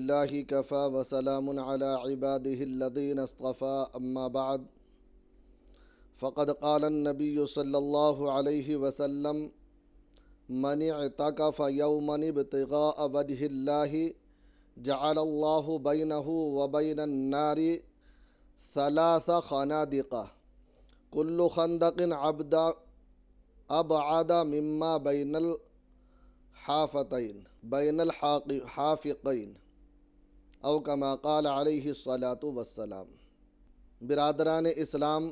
لله كفى وسلام على عباده الذين اصطفى أما بعد فقد قال النبي صلى الله عليه وسلم من اعتكف يوما ابتغاء وجه الله جعل الله بينه وبين النار ثلاث خنادق كل خندق أبعد مما بين الحافقين او کما قال علیہ الصلاۃ والسلام۔ برادران اسلام،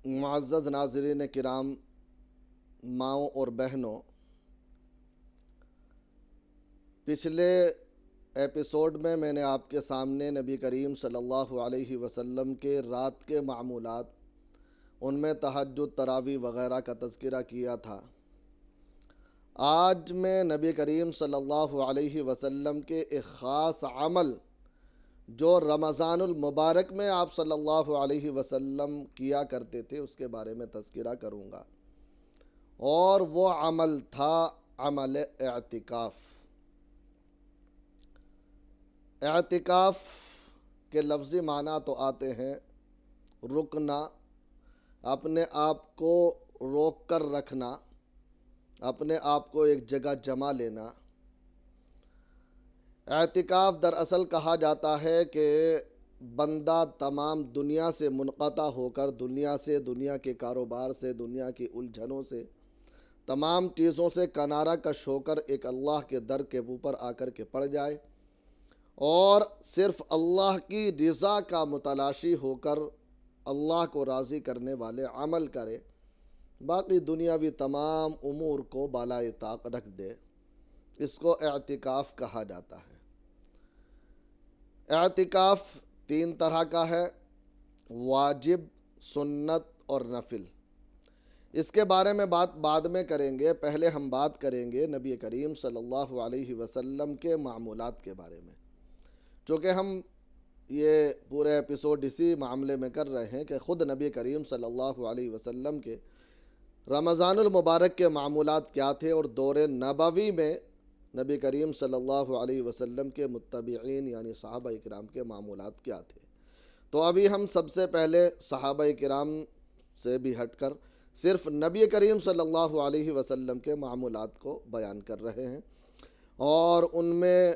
معزز ناظرین کرام، ماؤں اور بہنوں، پچھلے ایپیسوڈ میں نے آپ کے سامنے نبی کریم صلی اللہ علیہ وسلم کے رات کے معمولات، ان میں تہجد، تراویح وغیرہ کا تذکرہ کیا تھا۔ آج میں نبی کریم صلی اللہ علیہ وسلم کے ایک خاص عمل جو رمضان المبارک میں آپ صلی اللہ علیہ وسلم کیا کرتے تھے اس کے بارے میں تذکرہ کروں گا، اور وہ عمل تھا عمل اعتکاف۔ اعتکاف کے لفظی معنی تو آتے ہیں رکنا، اپنے آپ کو روک کر رکھنا، اپنے آپ کو ایک جگہ جمع لینا۔ اعتکاف دراصل کہا جاتا ہے کہ بندہ تمام دنیا سے منقطع ہو کر، دنیا سے، دنیا کے کاروبار سے، دنیا کی الجھنوں سے، تمام چیزوں سے کنارہ کش ہو کر ایک اللہ کے در کے اوپر آ کر کے پڑ جائے اور صرف اللہ کی رضا کا متلاشی ہو کر اللہ کو راضی کرنے والے عمل کرے، باقی دنیاوی تمام امور کو بالائے طاق رکھ دے۔ اس کو اعتکاف کہا جاتا ہے۔ اعتکاف تین طرح کا ہے: واجب، سنت اور نفل۔ اس کے بارے میں بات بعد میں کریں گے، پہلے ہم بات کریں گے نبی کریم صلی اللہ علیہ وسلم کے معمولات کے بارے میں، چونکہ ہم یہ پورے ایپیسوڈ اسی معاملے میں کر رہے ہیں کہ خود نبی کریم صلی اللہ علیہ وسلم کے رمضان المبارک کے معمولات کیا تھے اور دور نبوی میں نبی کریم صلی اللہ علیہ وسلم کے متبعین یعنی صحابہ کرام کے معمولات کیا تھے۔ تو ابھی ہم سب سے پہلے صحابہ کرام سے بھی ہٹ کر صرف نبی کریم صلی اللہ علیہ وسلم کے معمولات کو بیان کر رہے ہیں، اور ان میں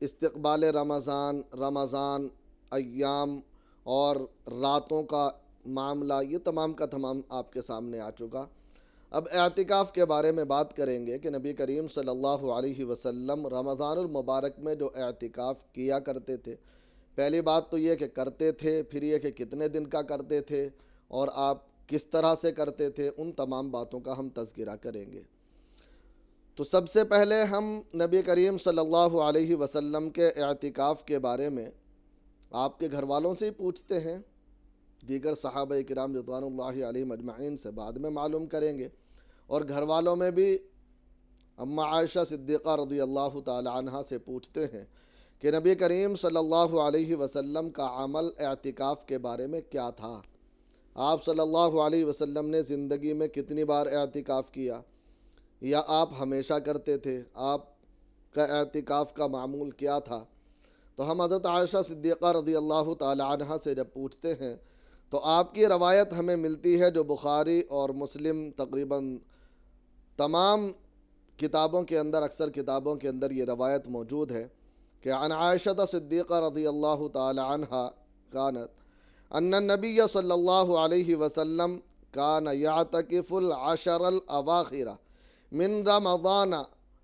استقبال رمضان، ایام اور راتوں کا معاملہ، یہ تمام کا تمام آپ کے سامنے آ چکا۔ اب اعتکاف کے بارے میں بات کریں گے کہ نبی کریم صلی اللہ علیہ وسلم رمضان المبارک میں جو اعتکاف کیا کرتے تھے، پہلی بات تو یہ کہ کرتے تھے، پھر یہ کہ کتنے دن کا کرتے تھے اور آپ کس طرح سے کرتے تھے، ان تمام باتوں کا ہم تذکرہ کریں گے۔ تو سب سے پہلے ہم نبی کریم صلی اللہ علیہ وسلم کے اعتکاف کے بارے میں آپ کے گھر والوں سے ہی پوچھتے ہیں، دیگر صحابہ کرام رضوان اللہ علیہم اجمعین سے بعد میں معلوم کریں گے، اور گھر والوں میں بھی اماں عائشہ صدیقہ رضی اللہ تعالی عنہا سے پوچھتے ہیں کہ نبی کریم صلی اللہ علیہ وسلم کا عمل اعتکاف کے بارے میں کیا تھا، آپ صلی اللہ علیہ وسلم نے زندگی میں کتنی بار اعتکاف کیا، یا آپ ہمیشہ کرتے تھے، آپ کا اعتکاف کا معمول کیا تھا۔ تو ہم حضرت عائشہ صدیقہ رضی اللہ تعالی عنہا سے جب پوچھتے ہیں تو آپ کی روایت ہمیں ملتی ہے جو بخاری اور مسلم تقریباً تمام کتابوں کے اندر، اکثر کتابوں کے اندر یہ روایت موجود ہے کہ عن عائشہ صدیقہ رضی اللہ تعالی عنہا کانت ان النبی صلی اللہ علیہ وسلم کان یعتکف العشر الاواخر من رمضان۔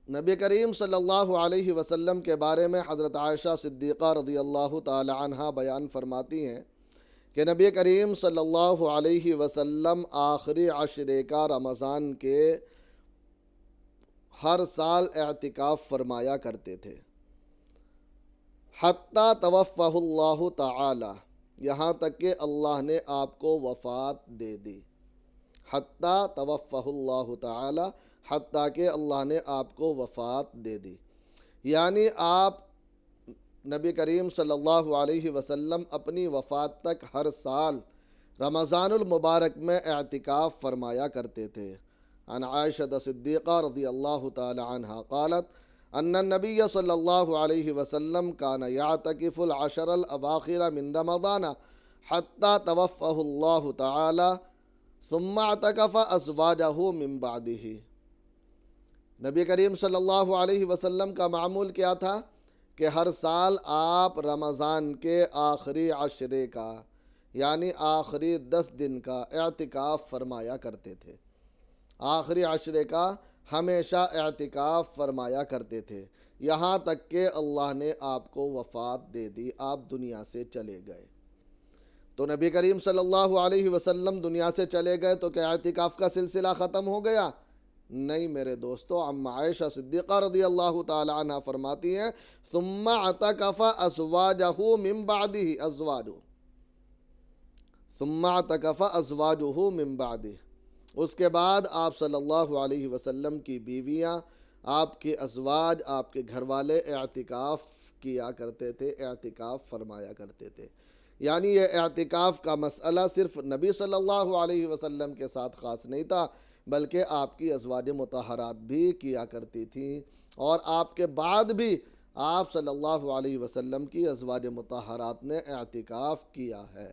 نبی کریم صلی اللہ علیہ وسلم کے بارے میں حضرت عائشہ صدیقہ رضی اللہ تعالی عنہا بیان فرماتی ہیں کہ نبی کریم صلی اللہ علیہ وسلم آخری عشرے کا رمضان کے ہر سال اعتکاف فرمایا کرتے تھے، حتیٰ توفہ اللہ تعالی، یہاں تک کہ اللہ نے آپ کو وفات دے دی۔ حتیٰ توفہ اللہ تعالی، حتیٰ کہ اللہ نے آپ کو وفات دے دی، یعنی آپ نبی کریم صلی اللہ علیہ وسلم اپنی وفات تک ہر سال رمضان المبارک میں اعتکاف فرمایا کرتے تھے۔ عن عائشہ صدیقہ رضی اللہ تعالی عنہا قالت ان النبی صلی اللہ علیہ وسلم کان یعتکف العشر الاواخر من رمضان حتی توفہ اللہ تعالی ثم اعتکف ازواجہ من بعدہ۔ نبی کریم صلی اللہ علیہ وسلم کا معمول کیا تھا کہ ہر سال آپ رمضان کے آخری عشرے کا یعنی آخری 10 دن کا اعتکاف فرمایا کرتے تھے۔ آخری عشرے کا ہمیشہ اعتکاف فرمایا کرتے تھے، یہاں تک کہ اللہ نے آپ کو وفات دے دی، آپ دنیا سے چلے گئے۔ تو نبی کریم صلی اللہ علیہ وسلم دنیا سے چلے گئے تو کیا اعتکاف کا سلسلہ ختم ہو گیا؟ نہیں میرے دوستو، ام عائشہ صدیقہ رضی اللہ تعالی عنہ فرماتی ہیں ثم اعتکف ازواجہ من بعدہ ثم اعتکف ازواجہ من بعدہ۔ اس کے بعد آپ صلی اللہ علیہ وسلم کی بیویاں، آپ کے ازواج، آپ کے گھر والے اعتکاف کیا کرتے تھے، اعتکاف فرمایا کرتے تھے۔ یعنی یہ اعتکاف کا مسئلہ صرف نبی صلی اللہ علیہ وسلم کے ساتھ خاص نہیں تھا، بلکہ آپ کی ازواج مطہرات بھی کیا کرتی تھیں، اور آپ کے بعد بھی آپ صلی اللہ علیہ وسلم کی ازواج مطہرات نے اعتکاف کیا ہے۔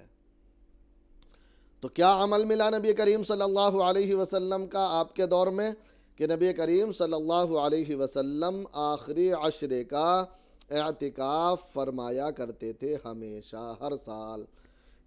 تو کیا عمل ملا نبی کریم صلی اللہ علیہ وسلم کا آپ کے دور میں کہ نبی کریم صلی اللہ علیہ وسلم آخری عشرے کا اعتکاف فرمایا کرتے تھے ہمیشہ، ہر سال،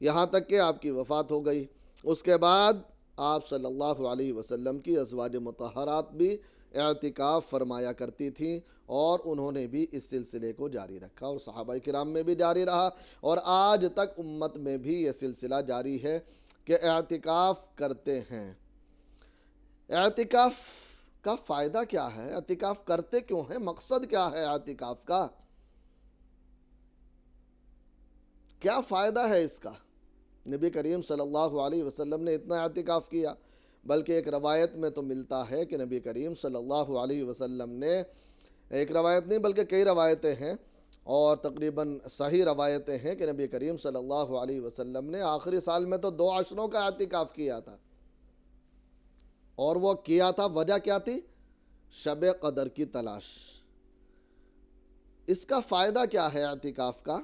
یہاں تک کہ آپ کی وفات ہو گئی۔ اس کے بعد آپ صلی اللہ علیہ وسلم کی ازواج مطہرات بھی اعتکاف فرمایا کرتی تھیں، اور انہوں نے بھی اس سلسلے کو جاری رکھا، اور صحابہ کرام میں بھی جاری رہا، اور آج تک امت میں بھی یہ سلسلہ جاری ہے کہ اعتکاف کرتے ہیں۔ اعتکاف کا فائدہ کیا ہے؟ اعتکاف کرتے کیوں ہیں؟ مقصد کیا ہے اعتکاف کا؟ کیا فائدہ ہے اس کا؟ نبی کریم صلی اللہ علیہ وسلم نے اتنا اعتکاف کیا، بلکہ ایک روایت میں تو ملتا ہے کہ نبی کریم صلی اللہ علیہ وسلم نے، ایک روایت نہیں بلکہ کئی روایتیں ہیں، اور تقریباً صحیح روایتیں ہیں کہ نبی کریم صلی اللہ علیہ وسلم نے آخری سال میں تو 2 عشروں کا اعتکاف کیا تھا، اور وہ کیا تھا، وجہ کیا تھی؟ شب قدر کی تلاش۔ اس کا فائدہ کیا ہے اعتکاف کا؟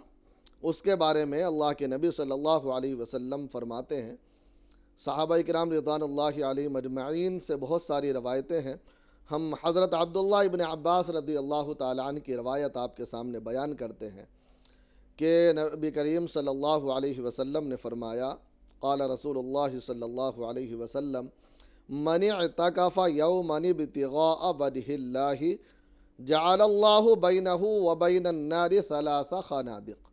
اس کے بارے میں اللہ کے نبی صلی اللہ علیہ وسلم فرماتے ہیں، صحابہ کرام رضوان اللہ علیہم اجمعین سے بہت ساری روایتیں ہیں، ہم حضرت عبداللہ ابن عباس رضی اللہ تعالیٰ عنہ کی روایت آپ کے سامنے بیان کرتے ہیں کہ نبی کریم صلی اللہ علیہ وسلم نے فرمایا، قال رسول اللہ صلی اللہ علیہ وسلم من اعتکف یوما ابتغاء وجہ اللہ جعل اللہ بینہ وبین النار 3 خنادق۔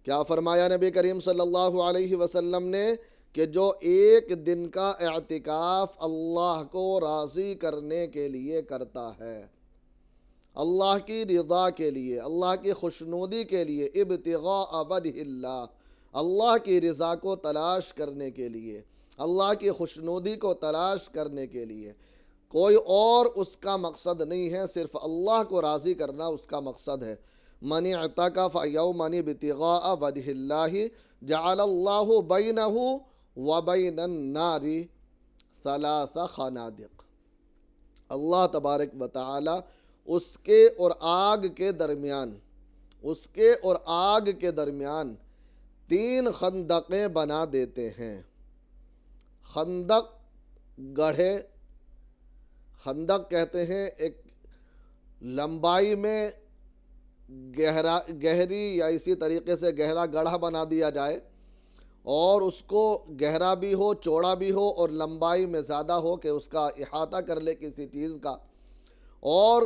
کیا فرمایا نبی کریم صلی اللہ علیہ وسلم نے کہ جو ایک دن کا اعتکاف اللہ کو راضی کرنے کے لیے کرتا ہے، اللہ کی رضا کے لیے، اللہ کی خوشنودی کے لیے، ابتغاء وجہ اللہ، اللہ کی رضا کو تلاش کرنے کے لیے، اللہ کی خوشنودی کو تلاش کرنے کے لیے، کوئی اور اس کا مقصد نہیں ہے، صرف اللہ کو راضی کرنا اس کا مقصد ہے۔ من اعتکف یوما ابتغاء وجہ اللہ جعل اللہ بینہ وبین النار 3 خنادق۔ اللہ تبارک و تعالی اس کے اور آگ کے درمیان 3 خندقیں بنا دیتے ہیں۔ خندق گڑھے، خندق کہتے ہیں ایک لمبائی میں گہری یا اسی طریقے سے گہرا گڑھا بنا دیا جائے، اور اس کو گہرا بھی ہو، چوڑا بھی ہو، اور لمبائی میں زیادہ ہو کہ اس کا احاطہ کر لے کسی چیز کا، اور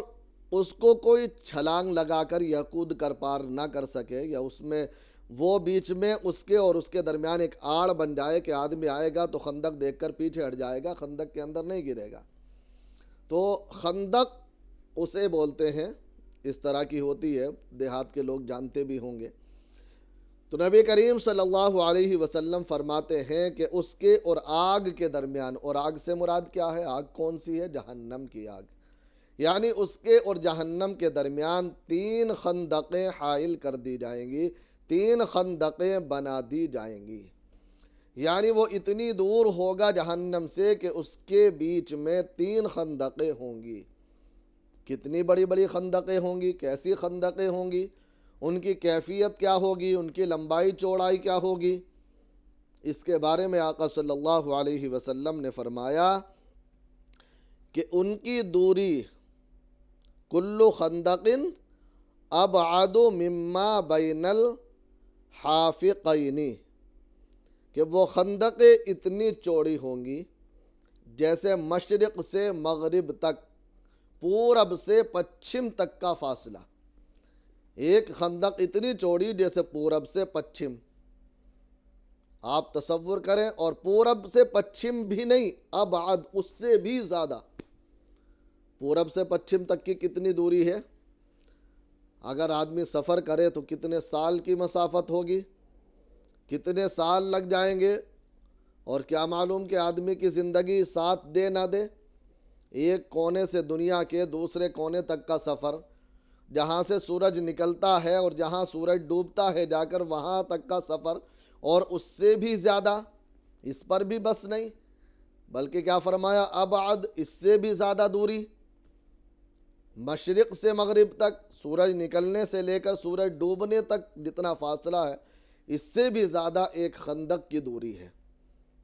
اس کو کوئی چھلانگ لگا کر یا کود کر پار نہ کر سکے، یا اس میں وہ بیچ میں اس کے اور اس کے درمیان ایک آڑ بن جائے کہ آدمی آئے گا تو خندق دیکھ کر پیچھے ہٹ جائے گا، خندق کے اندر نہیں گرے گا۔ تو خندق اسے بولتے ہیں، اس طرح کی ہوتی ہے، دیہات کے لوگ جانتے بھی ہوں گے۔ تو نبی کریم صلی اللہ علیہ وسلم فرماتے ہیں کہ اس کے اور آگ کے درمیان، اور آگ سے مراد کیا ہے؟ آگ کون سی ہے؟ جہنم کی آگ، یعنی اس کے اور جہنم کے درمیان 3 خندقیں حائل کر دی جائیں گی، 3 خندقیں بنا دی جائیں گی، یعنی وہ اتنی دور ہوگا جہنم سے کہ اس کے بیچ میں 3 خندقیں ہوں گی۔ کتنی بڑی بڑی خندقیں ہوں گی، کیسی خندقیں ہوں گی، ان کی کیفیت کیا ہوگی، ان کی لمبائی چوڑائی کیا ہوگی، اس کے بارے میں آقا صلی اللہ علیہ وسلم نے فرمایا کہ ان کی دوری کل خندق ابعد مما بین الحافقین، کہ وہ خندقیں اتنی چوڑی ہوں گی جیسے مشرق سے مغرب تک، پورب سے پچھم تک کا فاصلہ. ایک خندق اتنی چوڑی جیسے پورب سے پچھم. آپ تصور کریں، اور پورب سے پچھم بھی نہیں، ابعد، اس سے بھی زیادہ. پورب سے پچھم تک کی کتنی دوری ہے؟ اگر آدمی سفر کرے تو کتنے سال کی مسافت ہوگی، کتنے سال لگ جائیں گے، اور کیا معلوم کہ آدمی کی زندگی ساتھ دے نہ دے. ایک کونے سے دنیا کے دوسرے کونے تک کا سفر، جہاں سے سورج نکلتا ہے اور جہاں سورج ڈوبتا ہے جا کر وہاں تک کا سفر، اور اس سے بھی زیادہ. اس پر بھی بس نہیں، بلکہ کیا فرمایا؟ ابعد، اس سے بھی زیادہ دوری. مشرق سے مغرب تک، سورج نکلنے سے لے کر سورج ڈوبنے تک جتنا فاصلہ ہے، اس سے بھی زیادہ ایک خندق کی دوری ہے،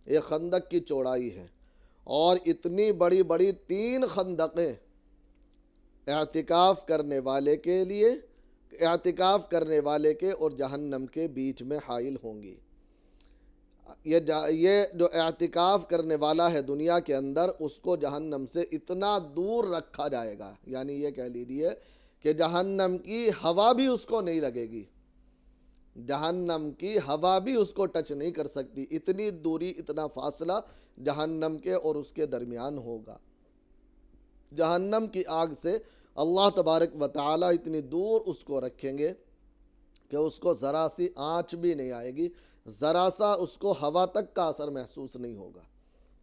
ایک خندق کی چوڑائی ہے. اور اتنی بڑی بڑی 3 خندقیں اعتکاف کرنے والے کے لیے، اعتکاف کرنے والے کے اور جہنم کے بیچ میں حائل ہوں گی. یہ جو اعتکاف کرنے والا ہے دنیا کے اندر، اس کو جہنم سے اتنا دور رکھا جائے گا، یعنی یہ کہہ لیجیے کہ جہنم کی ہوا بھی اس کو نہیں لگے گی، جہنم کی ہوا بھی اس کو ٹچ نہیں کر سکتی. اتنی دوری، اتنا فاصلہ جہنم کے اور اس کے درمیان ہوگا. جہنم کی آگ سے اللہ تبارک و تعالی اتنی دور اس کو رکھیں گے کہ اس کو ذرا سی آنچ بھی نہیں آئے گی، ذرا سا اس کو ہوا تک کا اثر محسوس نہیں ہوگا.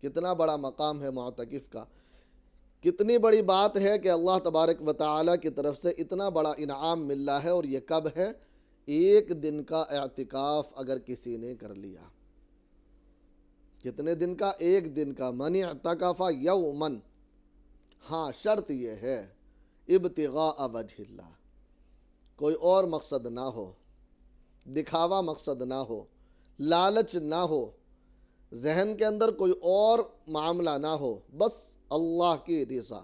کتنا بڑا مقام ہے معتکف کا، کتنی بڑی بات ہے کہ اللہ تبارک و تعالی کی طرف سے اتنا بڑا انعام مل رہا ہے. اور یہ کب ہے؟ ایک دن کا اعتکاف اگر کسی نے کر لیا. کتنے دن کا؟ ایک دن کا. من اعتکف یومن. ہاں، شرط یہ ہے ابتغاء وجہ اللہ، کوئی اور مقصد نہ ہو، دکھاوا مقصد نہ ہو، لالچ نہ ہو، ذہن کے اندر کوئی اور معاملہ نہ ہو، بس اللہ کی رضا،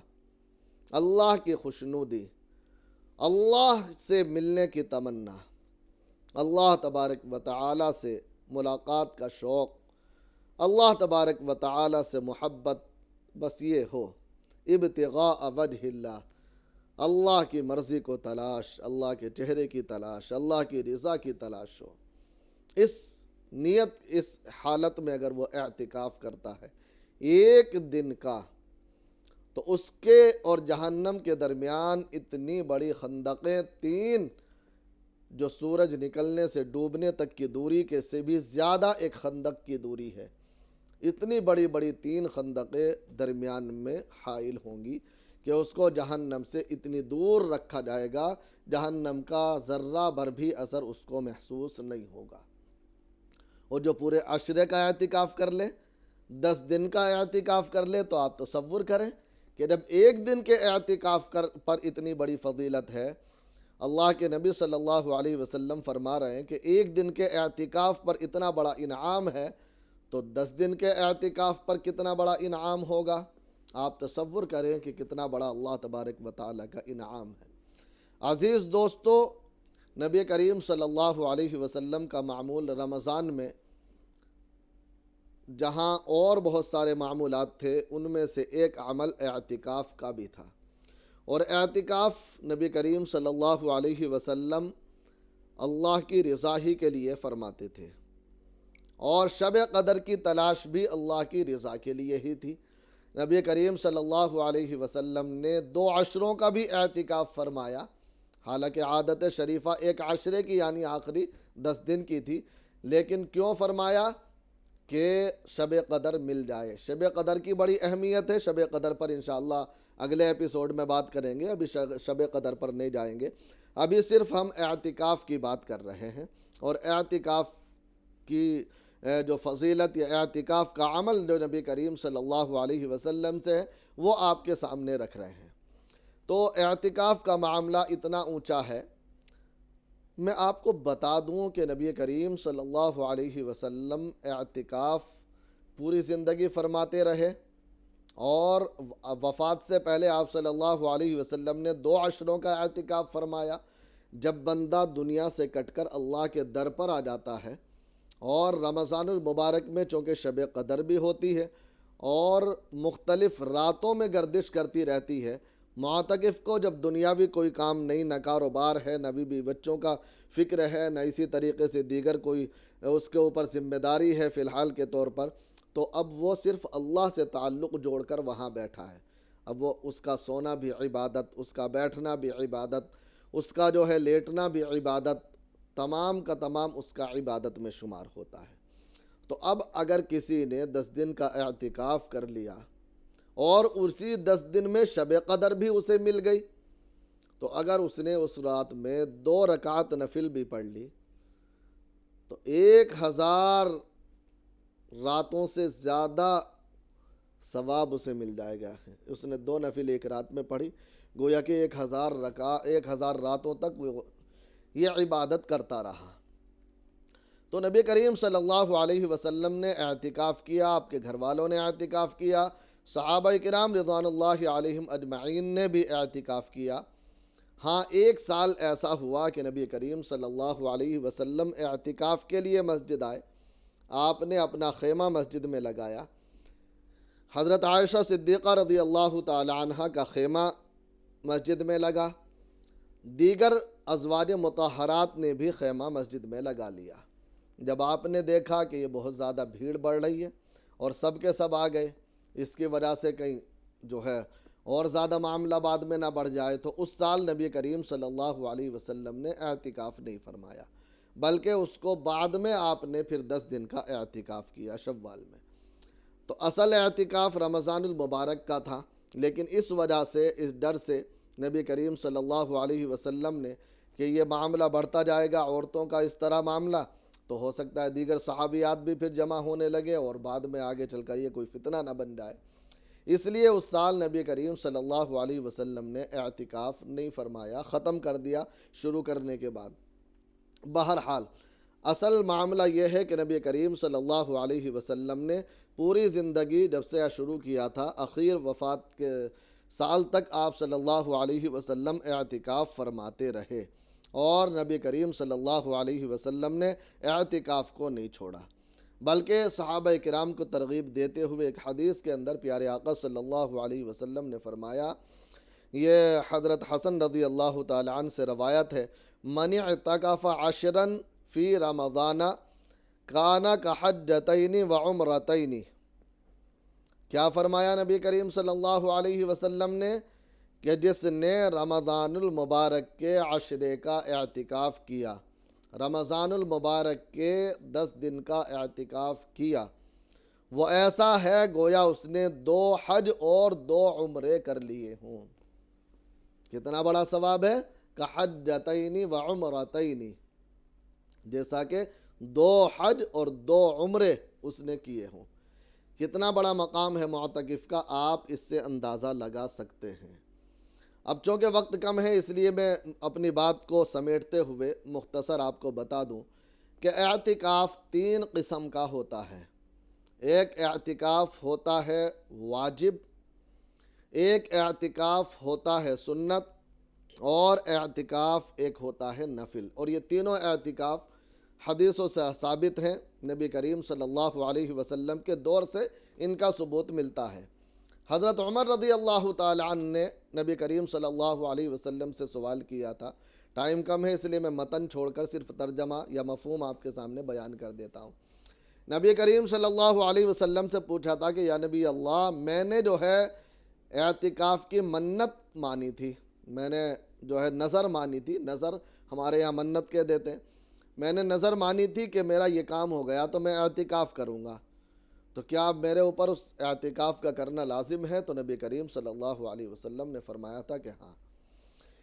اللہ کی خوشنودی، اللہ سے ملنے کی تمنا، اللہ تبارک و تعالی سے ملاقات کا شوق، اللہ تبارک و تعالی سے محبت، بس یہ ہو. ابتغاء وجہ اللہ، اللہ کی مرضی کو تلاش، اللہ کے چہرے کی تلاش، اللہ کی رضا کی تلاش ہو. اس نیت، اس حالت میں اگر وہ اعتکاف کرتا ہے ایک دن کا، تو اس کے اور جہنم کے درمیان اتنی بڑی خندقیں 3، جو سورج نکلنے سے ڈوبنے تک کی دوری کے سے بھی زیادہ ایک خندق کی دوری ہے. اتنی بڑی بڑی 3 خندقیں درمیان میں حائل ہوں گی کہ اس کو جہنم سے اتنی دور رکھا جائے گا، جہنم کا ذرہ بھر بھی اثر اس کو محسوس نہیں ہوگا. اور جو پورے عشرے کا اعتکاف کر لے، 10 دن کا اعتکاف کر لے، تو آپ تصور کریں کہ جب ایک دن کے اعتکاف پر اتنی بڑی فضیلت ہے. اللہ کے نبی صلی اللہ علیہ وسلم فرما رہے ہیں کہ ایک دن کے اعتکاف پر اتنا بڑا انعام ہے، تو 10 دن کے اعتکاف پر کتنا بڑا انعام ہوگا. آپ تصور کریں کہ کتنا بڑا اللہ تبارک و تعالیٰ کا انعام ہے. عزیز دوستو، نبی کریم صلی اللہ علیہ وسلم کا معمول رمضان میں جہاں اور بہت سارے معمولات تھے، ان میں سے ایک عمل اعتکاف کا بھی تھا. اور اعتکاف نبی کریم صلی اللہ علیہ وسلم اللہ کی رضا ہی کے لیے فرماتے تھے، اور شب قدر کی تلاش بھی اللہ کی رضا کے لیے ہی تھی. نبی کریم صلی اللہ علیہ وسلم نے 2 عشروں کا بھی اعتکاف فرمایا، حالانکہ عادت شریفہ ایک عشرے کی یعنی آخری 10 دن کی تھی، لیکن کیوں فرمایا؟ کہ شب قدر مل جائے. شب قدر کی بڑی اہمیت ہے. شب قدر پر انشاءاللہ اگلے ایپیسوڈ میں بات کریں گے، ابھی شب قدر پر نہیں جائیں گے. ابھی صرف ہم اعتکاف کی بات کر رہے ہیں، اور اعتکاف کی جو فضیلت یا اعتکاف کا عمل جو نبی کریم صلی اللہ علیہ وسلم سے ہے، وہ آپ کے سامنے رکھ رہے ہیں. تو اعتکاف کا معاملہ اتنا اونچا ہے، میں آپ کو بتا دوں کہ نبی کریم صلی اللہ علیہ وسلم اعتکاف پوری زندگی فرماتے رہے، اور وفات سے پہلے آپ صلی اللہ علیہ وسلم نے 2 عشروں کا اعتکاف فرمایا، جب بندہ دنیا سے کٹ کر اللہ کے در پر آ جاتا ہے، اور رمضان المبارک میں چونکہ شب قدر بھی ہوتی ہے اور مختلف راتوں میں گردش کرتی رہتی ہے، معتکف کو جب دنیاوی کوئی کام نہیں، نہ کاروبار ہے، نہ بیوی بچوں کا فکر ہے، نہ اسی طریقے سے دیگر کوئی اس کے اوپر ذمہ داری ہے فی الحال کے طور پر، تو اب وہ صرف اللہ سے تعلق جوڑ کر وہاں بیٹھا ہے۔ اب وہ اس کا سونا بھی عبادت، اس کا بیٹھنا بھی عبادت، اس کا جو ہے لیٹنا بھی عبادت، تمام کا تمام اس کا عبادت میں شمار ہوتا ہے۔ تو اب اگر کسی نے 10 دن کا اعتکاف کر لیا اور اسی 10 دن میں شب قدر بھی اسے مل گئی، تو اگر اس نے اس رات میں 2 رکعت نفل بھی پڑھ لی تو 1000 راتوں سے زیادہ ثواب اسے مل جائے گا۔ اس نے 2 نفل ایک رات میں پڑھی، گویا کہ 1000 راتوں تک وہ یہ عبادت کرتا رہا۔ تو نبی کریم صلی اللہ علیہ وسلم نے اعتکاف کیا، آپ کے گھر والوں نے اعتکاف کیا، صحابہ کرام رضوان اللہ علیہم اجمعین نے بھی اعتکاف کیا۔ ہاں، 1 سال ایسا ہوا کہ نبی کریم صلی اللہ علیہ وسلم اعتکاف کے لیے مسجد آئے، آپ نے اپنا خیمہ مسجد میں لگایا، حضرت عائشہ صدیقہ رضی اللہ تعالی عنہ کا خیمہ مسجد میں لگا، دیگر ازواج مطہرات نے بھی خیمہ مسجد میں لگا لیا۔ جب آپ نے دیکھا کہ یہ بہت زیادہ بھیڑ بڑھ رہی ہے اور سب کے سب آ گئے، اس کی وجہ سے کہیں جو ہے اور زیادہ معاملہ بعد میں نہ بڑھ جائے، تو اس سال نبی کریم صلی اللہ علیہ وسلم نے اعتکاف نہیں فرمایا، بلکہ اس کو بعد میں آپ نے پھر 10 دن کا اعتکاف کیا شوال میں۔ تو اصل اعتکاف رمضان المبارک کا تھا، لیکن اس وجہ سے، اس ڈر سے نبی کریم صلی اللہ علیہ وسلم نے کہ یہ معاملہ بڑھتا جائے گا، عورتوں کا اس طرح معاملہ، تو ہو سکتا ہے دیگر صحابیات بھی پھر جمع ہونے لگے اور بعد میں آگے چل کر یہ کوئی فتنہ نہ بن جائے، اس لیے اس سال نبی کریم صلی اللہ علیہ وسلم نے اعتکاف نہیں فرمایا، ختم کر دیا شروع کرنے کے بعد۔ بہرحال اصل معاملہ یہ ہے کہ نبی کریم صلی اللہ علیہ وسلم نے پوری زندگی جب سے شروع کیا تھا، اخیر وفات کے سال تک آپ صلی اللہ علیہ وسلم اعتکاف فرماتے رہے، اور نبی کریم صلی اللہ علیہ وسلم نے اعتکاف کو نہیں چھوڑا، بلکہ صحابہ کرام کو ترغیب دیتے ہوئے ایک حدیث کے اندر پیارے آقا صلی اللہ علیہ وسلم نے فرمایا، یہ حضرت حسن رضی اللہ تعالی عنہ سے روایت ہے، من اعتکف 10 فی رمضان کان کحجتین وعمرتین۔ کیا فرمایا نبی کریم صلی اللہ علیہ وسلم نے کہ جس نے رمضان المبارک کے 10 کا اعتکاف کیا، رمضان المبارک کے 10 دن کا اعتکاف کیا، وہ ایسا ہے گویا اس نے 2 حج اور 2 عمرے کر لیے ہوں۔ کتنا بڑا ثواب ہے، کحجتین وعمرتین، جیسا کہ 2 حج اور 2 عمرے اس نے کیے ہوں۔ کتنا بڑا مقام ہے معتکف کا، آپ اس سے اندازہ لگا سکتے ہیں۔ اب چونکہ وقت کم ہے، اس لیے میں اپنی بات کو سمیٹتے ہوئے مختصر آپ کو بتا دوں کہ اعتکاف 3 قسم کا ہوتا ہے۔ ایک اعتکاف ہوتا ہے واجب، ایک اعتکاف ہوتا ہے سنت، اور اعتکاف ایک ہوتا ہے نفل، اور یہ تینوں اعتکاف حدیثوں سے ثابت ہیں، نبی کریم صلی اللہ علیہ وسلم کے دور سے ان کا ثبوت ملتا ہے۔ حضرت عمر رضی اللہ تعالی عنہ نے نبی کریم صلی اللہ علیہ وسلم سے سوال کیا تھا، ٹائم کم ہے اس لیے میں متن چھوڑ کر صرف ترجمہ یا مفہوم آپ کے سامنے بیان کر دیتا ہوں۔ نبی کریم صلی اللہ علیہ وسلم سے پوچھا تھا کہ یا نبی اللہ، میں نے جو ہے اعتکاف کی منت مانی تھی، میں نے جو ہے نظر مانی تھی، نظر ہمارے یہاں منت کہہ دیتے ہیں، میں نے نظر مانی تھی کہ میرا یہ کام ہو گیا تو میں اعتکاف کروں گا، تو کیا میرے اوپر اس اعتکاف کا کرنا لازم ہے؟ تو نبی کریم صلی اللہ علیہ وسلم نے فرمایا تھا کہ ہاں۔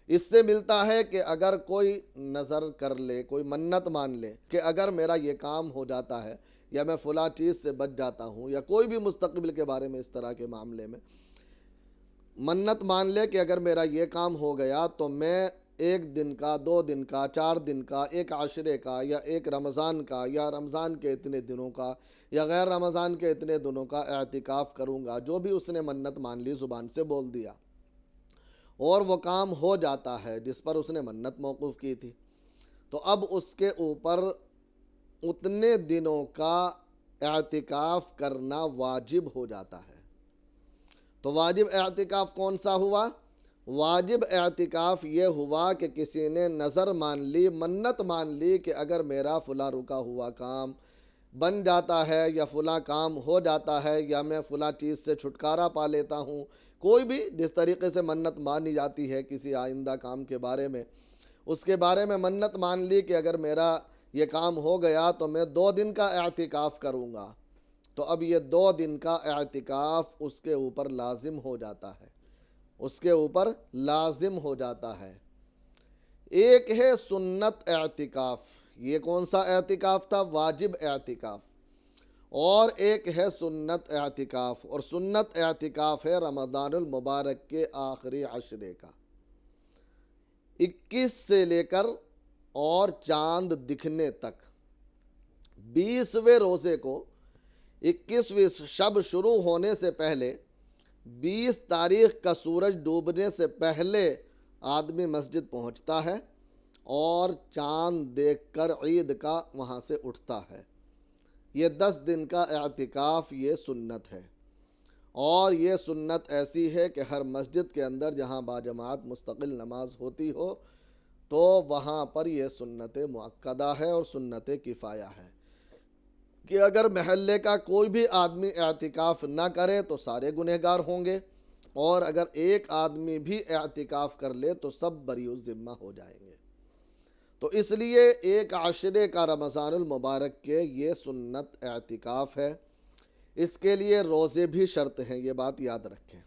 اس سے ملتا ہے کہ اگر کوئی نظر کر لے، کوئی منت مان لے کہ اگر میرا یہ کام ہو جاتا ہے یا میں فلاں چیز سے بچ جاتا ہوں، یا کوئی بھی مستقبل کے بارے میں اس طرح کے معاملے میں، منت مان لے کہ اگر میرا یہ کام ہو گیا تو میں 1 دن کا، 2 دن کا، 4 دن کا، ایک عشرے کا، یا ایک رمضان کا، یا رمضان کے اتنے دنوں کا، یا غیر رمضان کے اتنے دنوں کا اعتکاف کروں گا۔ جو بھی اس نے منت مان لی، زبان سے بول دیا، اور وہ کام ہو جاتا ہے جس پر اس نے منت موقوف کی تھی، تو اب اس کے اوپر اتنے دنوں کا اعتکاف کرنا واجب ہو جاتا ہے۔ تو واجب اعتکاف کون سا ہوا؟ واجب اعتکاف یہ ہوا کہ کسی نے نظر مان لی، منت مان لی کہ اگر میرا فلاں رکا ہوا کام بن جاتا ہے، یا فلاں کام ہو جاتا ہے، یا میں فلاں چیز سے چھٹکارا پا لیتا ہوں، کوئی بھی جس طریقے سے منت مانی جاتی ہے کسی آئندہ کام کے بارے میں، اس کے بارے میں منت مان لی کہ اگر میرا یہ کام ہو گیا تو میں 2 دن کا اعتکاف کروں گا، تو اب یہ 2 دن کا اعتکاف اس کے اوپر لازم ہو جاتا ہے، اس کے اوپر لازم ہو جاتا ہے۔ ایک ہے سنت اعتکاف، یہ کون سا اعتکاف تھا؟ واجب اعتکاف۔ اور ایک ہے سنت اعتکاف، اور سنت اعتکاف ہے رمضان المبارک کے آخری عشرے کا، 21 سے لے کر اور چاند دکھنے تک۔ 20ویں روزے کو 21ویں شب شروع ہونے سے پہلے، 20 تاریخ کا سورج ڈوبنے سے پہلے آدمی مسجد پہنچتا ہے اور چاند دیکھ کر عید کا وہاں سے اٹھتا ہے۔ یہ 10 دن کا اعتکاف یہ سنت ہے، اور یہ سنت ایسی ہے کہ ہر مسجد کے اندر جہاں باجماعت مستقل نماز ہوتی ہو تو وہاں پر یہ سنت مؤکدہ ہے اور سنت کفایہ ہے، کہ اگر محلے کا کوئی بھی آدمی اعتکاف نہ کرے تو سارے گنہگار ہوں گے، اور اگر ایک آدمی بھی اعتکاف کر لے تو سب بری الذمہ ہو جائیں گے۔ تو اس لیے ایک عشرے کا رمضان المبارک کے یہ سنت اعتکاف ہے۔ اس کے لیے روزے بھی شرط ہیں، یہ بات یاد رکھیں۔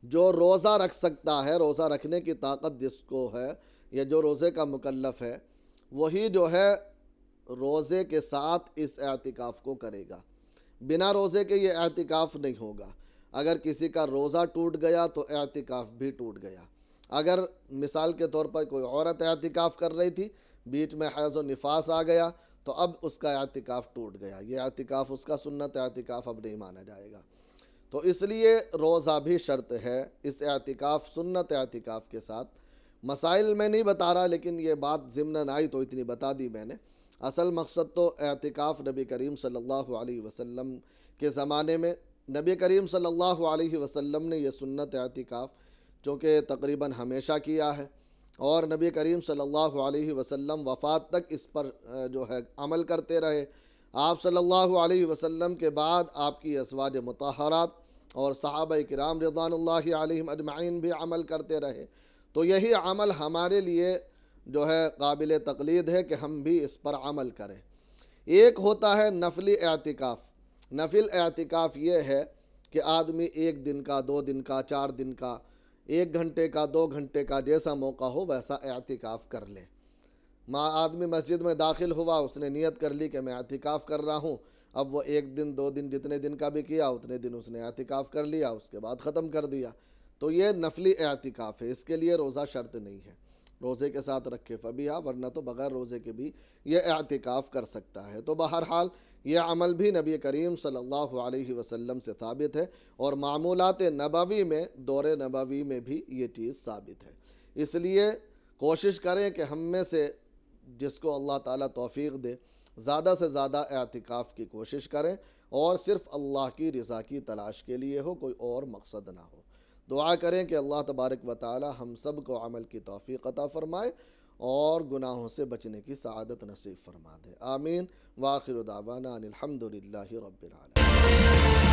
جو روزہ رکھ سکتا ہے، روزہ رکھنے کی طاقت جس کو ہے، یا جو روزے کا مکلف ہے، وہی جو ہے روزے کے ساتھ اس اعتکاف کو کرے گا۔ بنا روزے کے یہ اعتکاف نہیں ہوگا۔ اگر کسی کا روزہ ٹوٹ گیا تو اعتکاف بھی ٹوٹ گیا۔ اگر مثال کے طور پر کوئی عورت اعتکاف کر رہی تھی، بیچ میں حیض و نفاس آ گیا، تو اب اس کا اعتکاف ٹوٹ گیا، یہ اعتکاف اس کا سنت اعتکاف اب نہیں مانا جائے گا۔ تو اس لیے روزہ بھی شرط ہے اس اعتکاف، سنت اعتکاف کے ساتھ۔ مسائل میں نہیں بتا رہا، لیکن یہ بات ضمناً آئی تو اتنی بتا دی میں نے۔ اصل مقصد تو اعتکاف نبی کریم صلی اللہ علیہ وسلم کے زمانے میں، نبی کریم صلی اللہ علیہ وسلم نے یہ سنت اعتکاف چونکہ تقریباً ہمیشہ کیا ہے، اور نبی کریم صلی اللہ علیہ وسلم وفات تک اس پر جو ہے عمل کرتے رہے۔ آپ صلی اللہ علیہ وسلم کے بعد آپ کی ازواج مطہرات اور صحابہ کرام رضوان اللہ علیہم اجمعین بھی عمل کرتے رہے۔ تو یہی عمل ہمارے لیے جو ہے قابل تقلید ہے کہ ہم بھی اس پر عمل کریں۔ ایک ہوتا ہے نفلی اعتکاف۔ نفل اعتکاف یہ ہے کہ آدمی 1 دن کا، 2 دن کا، 4 دن کا، 1 گھنٹے کا، 2 گھنٹے کا، جیسا موقع ہو ویسا اعتکاف کر لے۔ آدمی مسجد میں داخل ہوا، اس نے نیت کر لی کہ میں اعتکاف کر رہا ہوں، اب وہ 1 دن 2 دن جتنے دن کا بھی کیا اتنے دن اس نے اعتکاف کر لیا، اس کے بعد ختم کر دیا۔ تو یہ نفلی اعتکاف ہے، اس کے لیے روزہ شرط نہیں ہے۔ روزے کے ساتھ رکھے فبیہا، ورنہ تو بغیر روزے کے بھی یہ اعتکاف کر سکتا ہے۔ تو بہرحال یہ عمل بھی نبی کریم صلی اللہ علیہ وسلم سے ثابت ہے، اور معمولات نبوی میں، دور نبوی میں بھی یہ چیز ثابت ہے۔ اس لیے کوشش کریں کہ ہم میں سے جس کو اللہ تعالیٰ توفیق دے، زیادہ سے زیادہ اعتکاف کی کوشش کریں، اور صرف اللہ کی رضا کی تلاش کے لیے ہو، کوئی اور مقصد نہ ہو۔ دعا کریں کہ اللہ تبارک و تعالی ہم سب کو عمل کی توفیق عطا فرمائے اور گناہوں سے بچنے کی سعادت نصیب فرما دے۔ آمین۔ وآخر دعوانا ان الحمد للہ رب العالمین۔